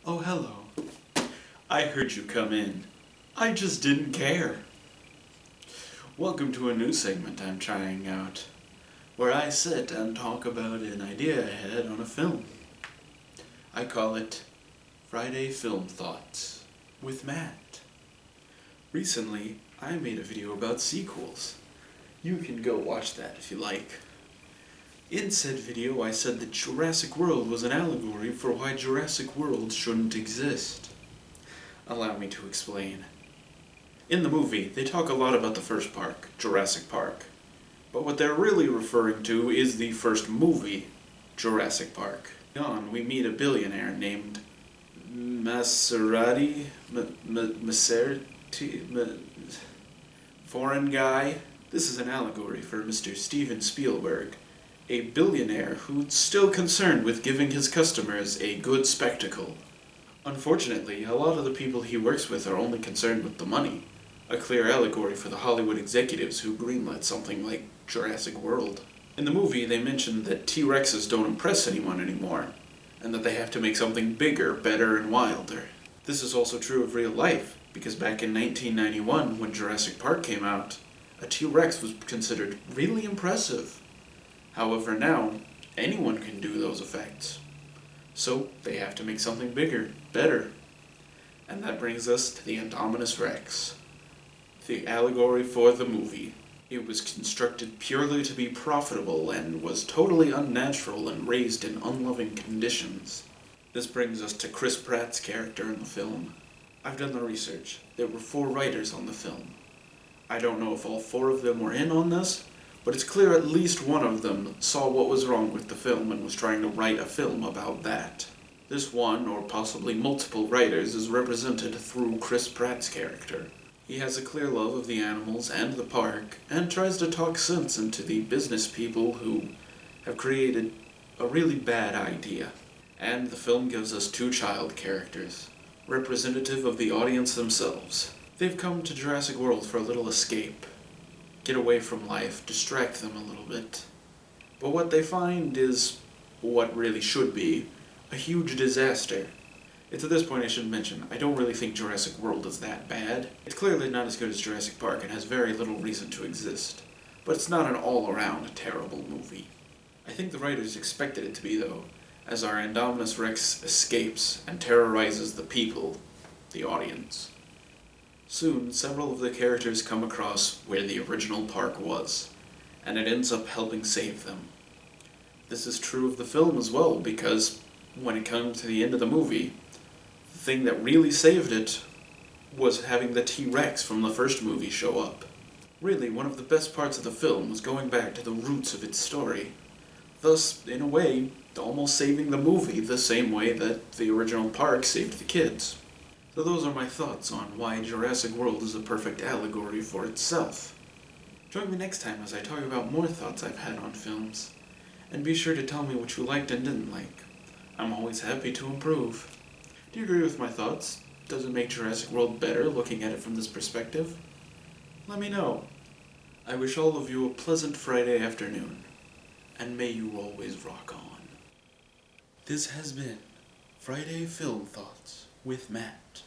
Oh, hello. I heard you come in. I just didn't care. Welcome to a new segment I'm trying out, where I sit and talk about an idea I had on a film. I call it Friday Film Thoughts with Matt. Recently, I made a video about sequels. You can go watch that if you like. In said video, I said that Jurassic World was an allegory for why Jurassic World shouldn't exist. Allow me to explain. In the movie, they talk a lot about the first park, Jurassic Park. But what they're really referring to is the first movie, Jurassic Park. On, we meet a billionaire named Maserati? Foreign guy? This is an allegory for Mr. Steven Spielberg, a billionaire who's still concerned with giving his customers a good spectacle. Unfortunately, a lot of the people he works with are only concerned with the money, a clear allegory for the Hollywood executives who greenlit something like Jurassic World. In the movie, they mention that T-Rexes don't impress anyone anymore, and that they have to make something bigger, better, and wilder. This is also true of real life, because back in 1991, when Jurassic Park came out, a T-Rex was considered really impressive. However, now, anyone can do those effects. So, they have to make something bigger, better. And that brings us to the Indominus Rex, the allegory for the movie. It was constructed purely to be profitable and was totally unnatural and raised in unloving conditions. This brings us to Chris Pratt's character in the film. I've done the research. There were 4 writers on the film. I don't know if all 4 of them were in on this, but it's clear at least one of them saw what was wrong with the film and was trying to write a film about that. This one, or possibly multiple writers, is represented through Chris Pratt's character. He has a clear love of the animals and the park, and tries to talk sense into the business people who have created a really bad idea. And the film gives us 2 child characters, representative of the audience themselves. They've come to Jurassic World for a little escape. Get away from life, distract them a little bit. But what they find is what really should be a huge disaster. It's at this point I should mention, I don't really think Jurassic World is that bad. It's clearly not as good as Jurassic Park and has very little reason to exist. But it's not an all-around terrible movie. I think the writers expected it to be, though, as our Indominus Rex escapes and terrorizes the people, the audience. Soon, several of the characters come across where the original park was, and it ends up helping save them. This is true of the film as well, because when it comes to the end of the movie, the thing that really saved it was having the T-Rex from the first movie show up. Really, one of the best parts of the film was going back to the roots of its story, thus, in a way, almost saving the movie the same way that the original park saved the kids. So those are my thoughts on why Jurassic World is a perfect allegory for itself. Join me next time as I talk about more thoughts I've had on films, and be sure to tell me what you liked and didn't like. I'm always happy to improve. Do you agree with my thoughts? Does it make Jurassic World better looking at it from this perspective? Let me know. I wish all of you a pleasant Friday afternoon, and may you always rock on. This has been Friday Film Thoughts with Matt.